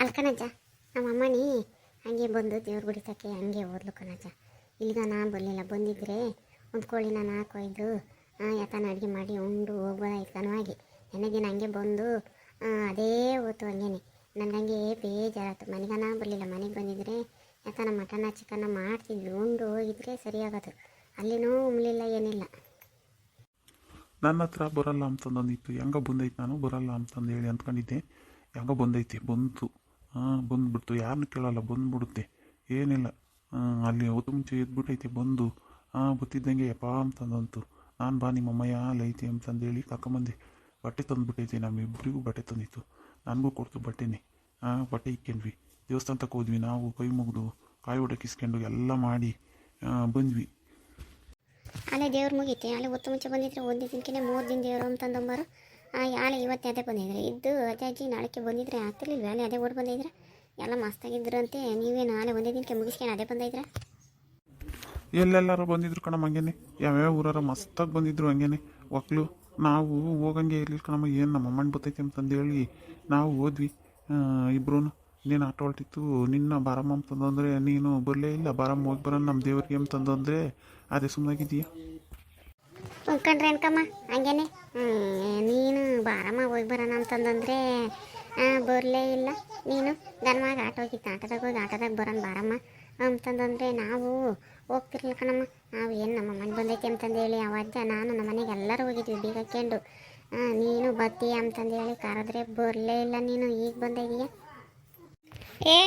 ಅಲ್ಕನಜ್ಜ ನಮ್ಮಮ್ಮನಿ ಹಂಗೆ ಬಂದು ದೇವ್ರ ಗುಡಿತಕ್ಕೆ ಹಂಗೆ ಓದ್ಲು ಕಣಜ್ಜ. ಇಲ್ಲಿಗ ನಾ ಬರಲಿಲ್ಲ, ಬಂದಿದ್ರೆ ಒಂದು ಕೋಳಿನ ನಾಲ್ಕೊಯ್ದು ಯಾತನ ಅಡುಗೆ ಮಾಡಿ ಉಂಡು ಹೋಗ್ಬೋದಾಯ್ತು ಕಣವಾಗಿ. ನೆನೆ ದಿನ ಹಂಗೆ ಬಂದು ಅದೇ ಓದ್ತು ಹಂಗೇನೆ. ನನಗೆ ಬೇಜಾರಾಯ್ತು. ಮನೆಗೆ ನಾ ಬರಲಿಲ್ಲ, ಮನೆಗೆ ಬಂದಿದ್ರೆ ಯಾತನ ಮಟನ ಚಿಕನ್ನ ಮಾಡ್ತಿದ್ವಿ, ಉಂಡು ಹೋಗಿದ್ರೆ ಸರಿಯಾಗೋದು. ಅಲ್ಲಿನೂ ಉಮ್ಲಿಲ್ಲ, ಏನಿಲ್ಲ. ನನ್ನ ಹತ್ರ ಬರಲ್ಲ ಅಂತಂದೊಂದಿತ್ತು, ಹೆಂಗ ಬಂದೈತೆ, ನಾನು ಬರಲ್ಲ ಅಂತಂದು ಹೇಳಿ ಅಂದ್ಕೊಂಡಿದ್ದೆ. ಹೆಂಗ ಬಂದೈತಿ, ಬಂತು. ಬಂದುಬಿಡ್ತು, ಯಾರನ್ನೂ ಕೇಳಲ್ಲ, ಬಂದುಬಿಡುತ್ತೆ, ಏನಿಲ್ಲ. ಅಲ್ಲಿ ಹೊತ್ತು ಮುಂಚೆ ಎದ್ಬಿಟ್ಟೈತೆ, ಬಂದು ಬತ್ತಿದ್ದಂಗೆ ಯಪ್ಪ ಅಂತಂದಂತು. ನಾನು ಬಾ ನಿಮ್ಮಮ್ಮಯ್ಯ ಲೈತಿ ಅಂತಂದೇಳಿ ಕರ್ಕೊಂಬಂದೆ. ಬಟ್ಟೆ ತಂದುಬಿಟ್ಟೈತೆ, ನಮ್ಮಿಬ್ಬರಿಗೂ ಬಟ್ಟೆ ತಂದಿತ್ತು, ನನಗೂ ಕೊಡ್ತು ಬಟ್ಟೆನೇ. ಬಟ್ಟೆ ಇಕ್ಕೊಂಡ್ವಿ, ದೇವಸ್ಥಾನಕ್ಕೆ ಹೋದ್ವಿ, ನಾವು ಕೈ ಮುಗಿದು ಕಾಯಿ ಹೊಡೆ ಕಿಸ್ಕೊಂಡು ಎಲ್ಲ ಮಾಡಿ ಬಂದ್ವಿ. ಅಲ್ಲೇ ದೇವ್ರು ಮುಗೀತಿ, ಅಲ್ಲೇ ಹೊತ್ತು ಮುಂಚೆ ಬಂದಿದ್ರೆ ಓದಿದ್ದಕ್ಕೆ 3 ದಿನ ದೇವರು ಅಂತಂದೊಂಬಾರು. ಯಾಳೆ ಇವತ್ತು ಅದೇ ಬಂದಿದ್ರೆ ಇದ್ದು ಅಜ್ಜಿ ನಾಳೆಗೆ ಬಂದಿದ್ರೆ ಆಗ್ತಿರ್ಲಿಲ್ವ? ಅಲ್ಲೇ ಅದೇ ಓಡ್ ಬಂದಿದ್ರೆ ಎಲ್ಲ ಮಸ್ತಾಗಿದ್ರಂತೆ. ನೀವೇನು ನಾಳೆ ಒಂದೇ ದಿನಕ್ಕೆ ಮುಗಿಸ್ಕೊಂಡು ಅದೇ ಬಂದಿದ್ರೆ? ಎಲ್ಲೆಲ್ಲರೂ ಬಂದಿದ್ರು ಕಣಮ್ಮ, ಹಂಗೇನೆ ಯಾವ್ಯಾವ ಊರಾರ ಮಸ್ತಾಗಿ ಬಂದಿದ್ರು ಹಂಗೇನೆ. ಒಕ್ಲು ನಾವು ಹೋಗಂಗೆ ಇರ್ಲಿಲ್ಲ ಕಣಮ್ಮ, ಏನು ನಮ್ಮ ಅಮ್ಮನ ಬತ್ತೈತೆ ಅಂತಂದೇಳಿ ನಾವು ಹೋದ್ವಿ ಇಬ್ರು. ನೀನು ಆಟ ಹೊಲ್ಟಿತ್ತು, ನಿನ್ನ ಬಾರಮ್ಮ ಅಂತಂದರೆ ನೀನು ಬರಲೇ ಇಲ್ಲ. ಬಾರಮ್ಮ ಹೋಗಿ ಬರೋಣ ನಮ್ಮ ದೇವ್ರಿಗೆ ಅಂತಂದರೆ ಅದೇ ಸುಮ್ಮನಾಗಿದ್ದೀಯಾ? ಉಳ್ಕೊಂಡ್ರೆ ಅನ್ಕಮ್ಮ ಹಂಗೇನೆ. ನೀನು ಬಾರಮ್ಮ ಹೋಗಿ ಬರೋಣ ಅಂತಂದರೆ ಬರಲೇ ಇಲ್ಲ. ನೀನು ಗನ್ಮಾಗ ಆಟ ಹೋಗಿತ್ತು, ಆಟದಾಗ ಹೋಗಿ ಆಟದಾಗ ಬರೋಣ ಬಾರಮ್ಮ ಅಂತಂದರೆ ನಾವು ಹೋಗ್ತಿರ್ಲಿಲ್ಲ ಕಣಮ್ಮ. ನಾವು ಏನು ನಮ್ಮ ಮನೆ ಬಂದೈತೆ ಅಂತಂದೇಳಿ ಅವಜ್ಜ ನಾನು ನಮ್ಮ ಮನೆಗೆ ಎಲ್ಲರೂ ಹೋಗಿದ್ವಿ ಬೀಗ ಹಾಕ್ಕೊಂಡು. ನೀನು ಬತ್ತೀಯ ಅಂತಂದೇಳಿ ಕರೆದ್ರೆ ಬರಲೇ ಇಲ್ಲ. ನೀನು ಈಗ ಬಂದಿದೀಯ.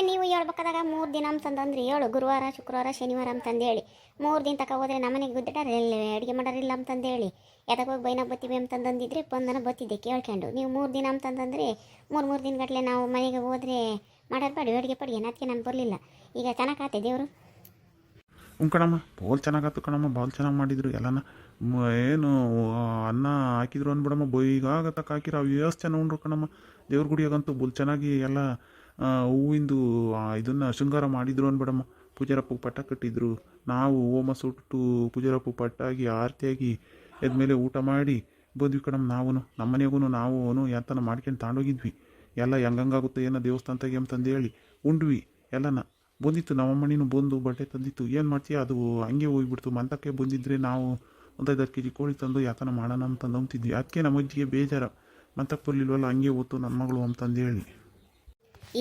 ನೀವು ಹೇಳ್ಬೇಕಾದಾಗ 3 ದಿನ ಅಂತಂದ್ರೆ ಹೇಳು, ಗುರುವಾರ ಶುಕ್ರವಾರ ಶನಿವಾರ ಅಂತಂದೇಳಿ 3 ದಿನ ತಕ ಹೋದ್ರೆ ನಮ್ಮನೆಗೆ ಗುದ್ದಾಡ್ರೆ ಎಲ್ಲಿ ಅಡುಗೆ ಮಾಡೋರಿಲ್ಲ ಅಂತಂದೇಳಿ ಎದಕ್ಕೆ ಹೋಗಿ ಬೈನಾಗ ಬತ್ತೀವಿ ಅಂತಂದಿದ್ರೆ ಬಂದನ ಬತ್ತಿದ್ದೆ ಕೇಳ್ಕೊಂಡು. ನೀವು 3 ದಿನ ಅಂತಂದ್ರೆ 3 ದಿನ ಗಟ್ಟಲೆ ನಾವು ಮನೆಗೆ ಹೋದರೆ ಮಾಡೋರು ಬೇಡ ಅಡುಗೆ ಪಡಿ ಅದಕ್ಕೆ ನಾನು ಬರಲಿಲ್ಲ. ಈಗ ಚೆನ್ನಾಗಾತೆ ದೇವರು? ಕಣಮ್ಮ, ಬೋಲ್ ಚೆನ್ನಾಗತ್ತು ಕಣಮ್ಮ, ಬಾಲ್ ಚೆನ್ನಾಗಿ ಮಾಡಿದ್ರು ಎಲ್ಲನ. ಏನು ಅನ್ನ ಹಾಕಿದ್ರು ಅಂದ್ಬಿಡಮ್ಮ, ಬೈಗಾಗತ್ತಕ್ಕೆ ಹಾಕಿರೋ ಅವು ಎಷ್ಟು ಚೆನ್ನಾಗಿ ಉಂಡ್ರು ಕಣಮ್ಮ. ದೇವ್ರ ಗುಡಿಯಾಗಂತೂ ಬುಲ್ ಚೆನ್ನಾಗಿ ಎಲ್ಲ ಹೂವಿಂದು ಇದನ್ನು ಶೃಂಗಾರ ಮಾಡಿದ್ರು ಅಂದ್ಬಿಡಮ್ಮ. ಪೂಜಾರಪ್ಪಗೆ ಪಟ್ಟ ಕಟ್ಟಿದ್ರು, ನಾವು ಹೋಮ ಸುಟ್ಟು ಪೂಜಾರಪ್ಪ ಪಟ್ಟಾಗಿ ಆರತಿಯಾಗಿ ಎದ್ಮೇಲೆ ಊಟ ಮಾಡಿ ಬಂದ್ವಿ ಕಣಮ್ಮ. ನಮ್ಮ ಮನೆಗೂ ನಾವು ಯಾತನ ಮಾಡ್ಕೊಂಡು ತಗೊಂಡೋಗಿದ್ವಿ. ಎಲ್ಲ ಹೆಂಗಾಗುತ್ತೆ ಏನೋ ದೇವಸ್ಥಾನದಾಗೆ ಅಂತಂದೇಳಿ ಉಂಡ್ವಿ ಎಲ್ಲನ. ಬಂದಿತ್ತು ನಮ್ಮಮ್ಮನಿನೂ ಬಂದು ಬಟ್ಟೆ ತಂದಿತ್ತು. ಏನು ಮಾಡ್ತೀಯ, ಅದು ಹಂಗೆ ಹೋಗ್ಬಿಡ್ತು. ಮಂತಕ್ಕೆ ಬಂದಿದ್ದರೆ ನಾವು ಒಂದು 5 ಕೆಜಿ ಕೋಳಿ ತಂದು ಯಾತನ ಮಾಡೋಣ ಅಂತಂದು ಅಂತಿದ್ವಿ. ಅದಕ್ಕೆ ನಮ್ಮ ಅಜ್ಜಿಗೆ ಬೇಜಾರ, ಮಂತಕ್ಕೆ ಬರಲಿಲ್ವಲ್ಲ ಹಂಗೆ ಓದ್ತು ನನ್ನ ಮಗಳು ಅಂತಂದೇಳಿ.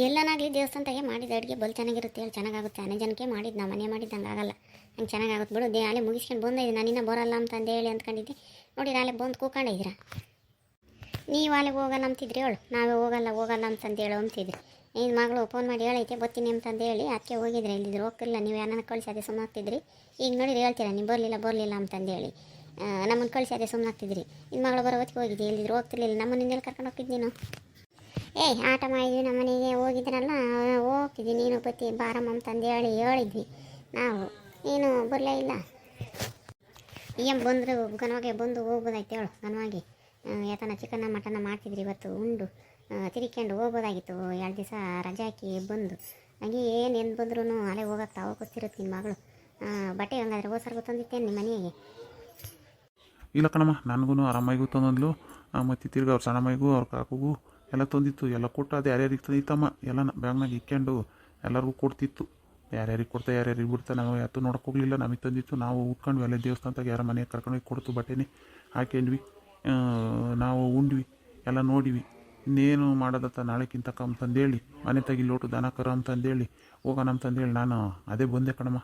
ಎಲ್ಲನಾಗಲಿ ದೇವಸ್ಥಾನದಾಗೆ ಮಾಡಿದ ಅಡುಗೆ ಬಲ್ ಚೆನ್ನಾಗಿರುತ್ತೆ, ಹೇಳಿ ಚೆನ್ನಾಗಾಗುತ್ತೆ. ಅನೇ ಜನಕ್ಕೆ ಮಾಡಿದ್ದು, ನಾವು ಮನೆ ಮಾಡಿದ್ದು ಹಂಗೆ ಆಗಲ್ಲ. ಹಂಗೆ ಚೆನ್ನಾಗಾಗುತ್ತೆ ಬಿಡು. ಅಲ್ಲೇ ಮುಗಿಸ್ಕೊಂಡು ಬಂದಿದ್ದೆ, ನಾನಿನ್ನ ಬರೋಲ್ಲ ಅಂತಂದೇಳಿ ಅಂದ್ಕೊಂಡಿದ್ದೆ. ನೋಡಿ ನಾಳೆ ಬಂದು ಕೂಕೊಂಡಿದ್ದೀರಾ. ನೀವು ಅಲ್ಲೇ ಹೋಗಲ್ಲ ಅಂತಿದ್ರಿ ಹೇಳು, ನಾವೇ ಹೋಗಲ್ಲ ಅಂತಂದೇಳಿ ಅಂತಿದ್ರಿ. ನಿನ್ನ ಮಗಳು ಫೋನ್ ಮಾಡಿ ಹೇಳೈತೆ ಬರ್ತೀನಿ ಅಂತಂದೇಳಿ ಅದಕ್ಕೆ ಹೋಗಿದ್ರೆ. ಇಲ್ಲಿದ್ರು ಹೋಗ್ತಿಲ್ಲ, ನೀವು ಯಾರನ್ನ ಕಳಿಸಿ ಅದೇ ಸುಮ್ಮನಾಗ್ತಿದ್ರಿ. ಈಗ ನೋಡಿರಿ ಹೇಳ್ತೀರಾ ನೀವು ಬರಲಿಲ್ಲ ಅಂತಂದೇಳಿ ನಮ್ಮನ್ನು ಕಳಿಸಿ ಅದೇ ಸುಮ್ಮನಾಗ್ತಿದ್ರಿ. ನಿನ್ನ ಮಗಳು ಬರೋ ಹೊತ್ತಿಗೆ ಹೋಗಿದ್ದೆ, ಇಲ್ಲಿದ್ರು ಹೋಗ್ತಿರ್ಲಿಲ್ಲ. ನಮ್ಮನ್ನೆಲ್ಲಿ ಕರ್ಕೊಂಡು ಹೋಗ್ತಿದ್ದು ನೀನು? ಆಟ ಮಾಡಿದ್ವಿ, ನಮ್ಮ ಮನೆಗೆ ಹೋಗಿದ್ರಲ್ಲ, ಹೋಗ್ತಿದ್ವಿ. ನೀನು ಬತ್ತಿ ಬಾರಮ್ಮ ಅಂತಂದೇಳಿ ಹೇಳಿದ್ವಿ ನಾವು, ನೀನು ಬರಲೇ ಇಲ್ಲ. ಏನು ಬಂದರೆ ಗನವಾಗೆ ಬಂದು ಹೋಗ್ಬೋದಾಯ್ತು ಹೇಳು. ಗನವಾಗಿ ಯಾತನ ಚಿಕನ್ನ ಮಟನ್ನ ಮಾಡ್ತಿದ್ರಿ ಇವತ್ತು, ಉಂಡು ತಿರ್ಕೊಂಡು ಹೋಗ್ಬೋದಾಗಿತ್ತು. 2 ದಿವಸ ರಜೆ ಹಾಕಿ ಬಂದು ಹಂಗೆ ಏನು ಬಂದ್ರೂ ಅಲ್ಲೇ ಹೋಗಕ್ಕೆ ತಾವು ಗೊತ್ತಿರುತ್ತೆ. ನಿಮ್ಮ ಮಗಳು ಬಟ್ಟೆ ಹಂಗಾದ್ರೆ ಹೋಸರ್ಗು ತಂದಿತ್ತೇನು ನಿಮ್ಮ ಮನೆಗೆ? ಇಲ್ಲ ಕಣಮ್ಮ, ನನಗೂ ಆರಾಮಾಗಿಗೂ ತಂದಲು. ಮತ್ತು ತಿರ್ಗಿ ಅವ್ರ ಸಣ್ಣ ಮೈಗೂ ಅವ್ರ ಕಾಕುಗೂ ಎಲ್ಲ ತಂದಿತ್ತು. ಎಲ್ಲ ಕೊಟ್ಟು ಅದು ಯಾರ್ಯಾರಿಗೆ ತಂದಿತ್ತಮ್ಮ ಎಲ್ಲನ ಬ್ಯಾಗ್ನಾಗ ಇಕ್ಕೊಂಡು ಎಲ್ಲರಿಗೂ ಕೊಡ್ತಿತ್ತು. ಯಾರ್ಯಾರಿಗೆ ಕೊಡ್ತಾ ಯಾರ್ಯಾರಿಗೆ ಬಿಡ್ತಾ ನಾವು ಯಾತು ನೋಡೋಕೆ ಹೋಗಲಿಲ್ಲ. ನಮಗೆ ತಂದಿತ್ತು, ನಾವು ಉಟ್ಕೊಂಡ್ವಿ. ಅಲ್ಲೇ ದೇವಸ್ಥಾನದಾಗ ಯಾರ ಮನೆಗೆ ಕರ್ಕೊಂಡೋಗಿ ಕೊಡ್ತು, ಬಟ್ಟೆನೇ ಹಾಕ್ಕೊಂಡ್ವಿ. ನಾವು ಉಂಡ್ವಿ, ಎಲ್ಲ ನೋಡಿವಿ. ಇನ್ನೇನು ಮಾಡೋದತ್ತ ನಾಳೆಕ್ಕಿಂತಕ್ಕ ಅಂತಂದೇಳಿ ಮನೆ ತೆಗಿ ಲೋಟು ದನ ಕರ ಅಂತಂದೇಳಿ ಹೋಗೋಣ ಅಂತಂದೇಳಿ ನಾನು ಅದೇ ಬಂದೆ ಕಣಮ್ಮ.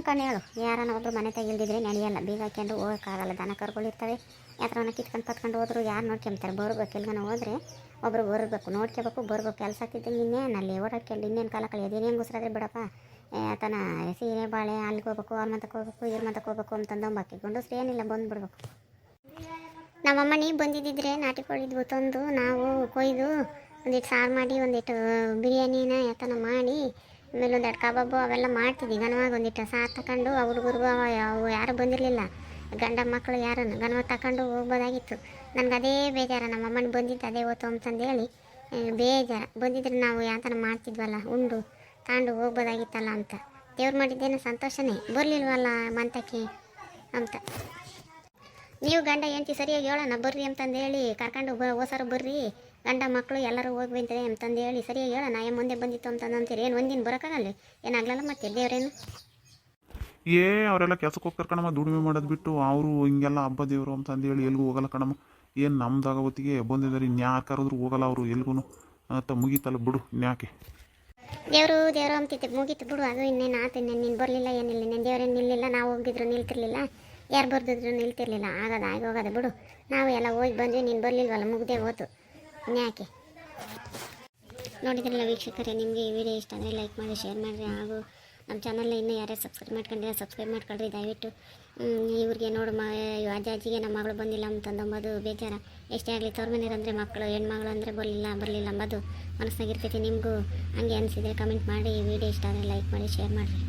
ಕಣ್ಣು ಹೇಳು, ಯಾರನ್ನ ಒಬ್ಬರು ಮನೆ ತೆಗಿಲ್ದಿದ್ರೆ ನಡೆಯಲ್ಲ. ಬೀಗ ಹಾಕ್ಕೊಂಡು ಹೋಗೋಕ್ಕಾಗಲ್ಲ. ದನ ಕರ್ಗಳಿರ್ತವೆ, ಯಾತ್ರನ ಕಿತ್ಕೊಂಡು ಪತ್ಕೊಂಡು ಹೋದ್ರು ಯಾರು ನೋಡ್ಕೊಂತಾರೆ? ಬರ್ಬೇಕು, ಎಲ್ಗನ ಹೋದರೆ ಒಬ್ರು ಬರಬೇಕು, ನೋಡ್ಕೋಬೇಕು, ಬರ್ಬೇಕು. ಕೆಲಸ ಆಗ್ತಿದ್ದಂಗೆ ಇನ್ನೇನು ಅಲ್ಲಿ ಓಡಾಡ್ಕೊಂಡು ಇನ್ನೇನು ಕಾಲ ಕಳೆಯೋದು? ಏನೇನು ಗುಸ್ರಾದ್ರೆ ಬಿಡಪ್ಪ. ತನ ಸೀರೆ ಬಾಳೆ ಅಲ್ಲಿಗೆ ಹೋಗ್ಬೇಕು, ಅವ್ರ ಮಂತಕ್ಕೆ ಹೋಗ್ಬೇಕು, ಇವ್ರ ಮಂತಕ್ಕೆ ಹೋಗ್ಬೇಕು ಅಂತಂದಂಬಾಕಿ ಗಂಡಸ್ರು ಏನಿಲ್ಲ, ಬಂದುಬಿಡ್ಬೇಕು. ನಮ್ಮಮ್ಮ ನೀವು ಬಂದಿದ್ದಿದ್ರೆ ನಾಟಿ ಕೋಳಿದ್ವು ತಂದು ನಾವು ಕೊಯ್ದು ಒಂದಿಟ್ಟು ಸಾರು ಮಾಡಿ, ಒಂದಿಟ್ಟು ಬಿರಿಯಾನಿನ ಯಾತನ ಮಾಡಿ, ಆಮೇಲೆ 1 ಕಬಾಬು ಅವೆಲ್ಲ ಮಾಡ್ತಿದ್ವಿ. ಗನವಾಗಿ ಒಂದಿಟ್ಟು ಸಾರು ತಗೊಂಡು ಹುಡುಗರಿಗೂ ಅವು ಯಾರು ಬಂದಿರಲಿಲ್ಲ, ಗಂಡ ಮಕ್ಕಳು ಯಾರನ್ನು ಗನವಾಗಿ ತಗೊಂಡು ಹೋಗ್ಬೋದಾಗಿತ್ತು. ನನಗೆ ಅದೇ ಬೇಜಾರ, ನಮ್ಮಮ್ಮನ ಬಂದಿದ್ದು ಅದೇ ಓತು ಅಂತಂದೇಳಿ ಬೇಜಾರ. ಬಂದಿದ್ರೆ ನಾವು ಯಾತನ ಮಾಡ್ತಿದ್ವಲ್ಲ, ಉಂಡು ತಾಂಡು ಹೋಗ್ಬೋದಾಗಿತ್ತಲ್ಲ ಅಂತ. ದೇವ್ರು ಮಾಡಿದ್ದೇನೋ ಸಂತೋಷನೇ, ಬರಲಿಲ್ವಲ್ಲ ಮಂತಕ್ಕೆ ಅಂತ. ನೀವು ಗಂಡ ಹೆಂಡ್ತಿ ಸರಿಯಾಗಿ ಹೇಳೋಣ ಬರ್ರಿ ಅಂತಂದೇಳಿ ಕರ್ಕೊಂಡು ಹೋಸಾರು ಬರ್ರಿ ಗಂಡ ಮಕ್ಕಳು ಎಲ್ಲರೂ ಹೋಗಿ ಬಂತದೆ ಅಂತಂದು ಹೇಳಿ ಸರಿಯಾಗಿ ಹೇಳ ನಾ ಮುಂದೆ ಬಂದಿತ್ತು ಅಂತಂದು ಅಂತೀರಿ ಏನು ಒಂದಿನ ಬರೋಕ್ಕಾಗಲ್ಲ ಏನಾಗಲ್ಲ ಮತ್ತೆ ದೇವ್ರೇನು ಅವರೆಲ್ಲ ಕೆಲ್ಸಕ್ಕೆ ಹೋಗ್ತಾರೆ ಕಣಮ್ಮ, ದುಡಿಮೆ ಮಾಡೋದು ಬಿಟ್ಟು ಅವರು ಹಿಂಗೆಲ್ಲ ಹಬ್ಬ ದೇವರು ಅಂತಂದು ಹೇಳಿ ಎಲ್ಗೂ ಹೋಗಲ್ಲ ಕಣಮ್ಮ. ಏನು ನಮ್ದಾಗ ಹೊತ್ತಿಗೆ ಬಂದಿದ್ದಾರೆ, ಇನ್ಯಾರು ಕರೆದ್ರು ಹೋಗಲ್ಲ ಅವರು ಎಲ್ಗೂ ಅಂತ ಮುಗೀತಲ್ಲ ಬಿಡು, ಇನ್ಯಾಕೆ ದೇವರು ಅಂತಿತ್ತು ಮುಗೀತು ಬಿಡು. ಅದು ಇನ್ನೇನು ಆತು, ಇನ್ನೇನು ನೀನು ಬರಲಿಲ್ಲ ಏನಿಲ್ಲ, ನೀನು ದೇವ್ರೇನು ನಿಲ್ಲಿಲ್ಲ, ನಾವು ಹೋಗಿದ್ರು ನಿಲ್ತಿರ್ಲಿಲ್ಲ, ಯಾರು ಬರ್ದಿದ್ರು ನಿಲ್ತಿರ್ಲಿಲ್ಲ, ಆಗೋದು ಆಗಿ ಹೋಗೋದು ಬಿಡು. ನಾವು ಎಲ್ಲ ಹೋಗಿ ಬಂದ್ವಿ, ನೀನು ಬರಲಿಲ್ವಲ್ಲ, ಮುಗ್ದೇ ಹೋತು ಇನ್ಯಾಕೆ. ನೋಡಿದ್ರಲ್ಲ ವೀಕ್ಷಕರೇ, ನಿಮಗೆ ಈ ವಿಡಿಯೋ ಇಷ್ಟ ಅಂದರೆ ಲೈಕ್ ಮಾಡಿ, ಶೇರ್ ಮಾಡಿರಿ. ಹಾಗೂ ನಮ್ಮ ಚಾನಲ್ನ ಇನ್ನೂ ಯಾರ್ಯಾರು ಸಬ್ಸ್ಕ್ರೈಬ್ ಮಾಡ್ಕೊಂಡಿಲ್ಲ ಸಬ್ಸ್ಕ್ರೈಬ್ ಮಾಡ್ಕೊಳ್ರಿ ದಯವಿಟ್ಟು. ಇವ್ರಿಗೆ ನೋಡು ಅಜ್ಜಿಗೆ ನಮ್ಮ ಮಗಳು ಬಂದಿಲ್ಲ ಅಂತಂದು ಬೇಜಾರ. ಎಷ್ಟೇ ಆಗಲಿ ತವ್ರ ಮನೆಯರಂದರೆ ಮಕ್ಕಳು, ಹೆಣ್ಮಗಳು ಅಂದರೆ ಬರಲಿಲ್ಲ ಅಂಬೋದು ಮನಸ್ಸಾಗಿರ್ತೈತಿ. ನಿಮಗೂ ಹಂಗೆ ಅನಿಸಿದರೆ ಕಮೆಂಟ್ ಮಾಡಿ. ಈ ವಿಡಿಯೋ ಇಷ್ಟ ಆದರೆ ಲೈಕ್ ಮಾಡಿ, ಶೇರ್ ಮಾಡಿರಿ.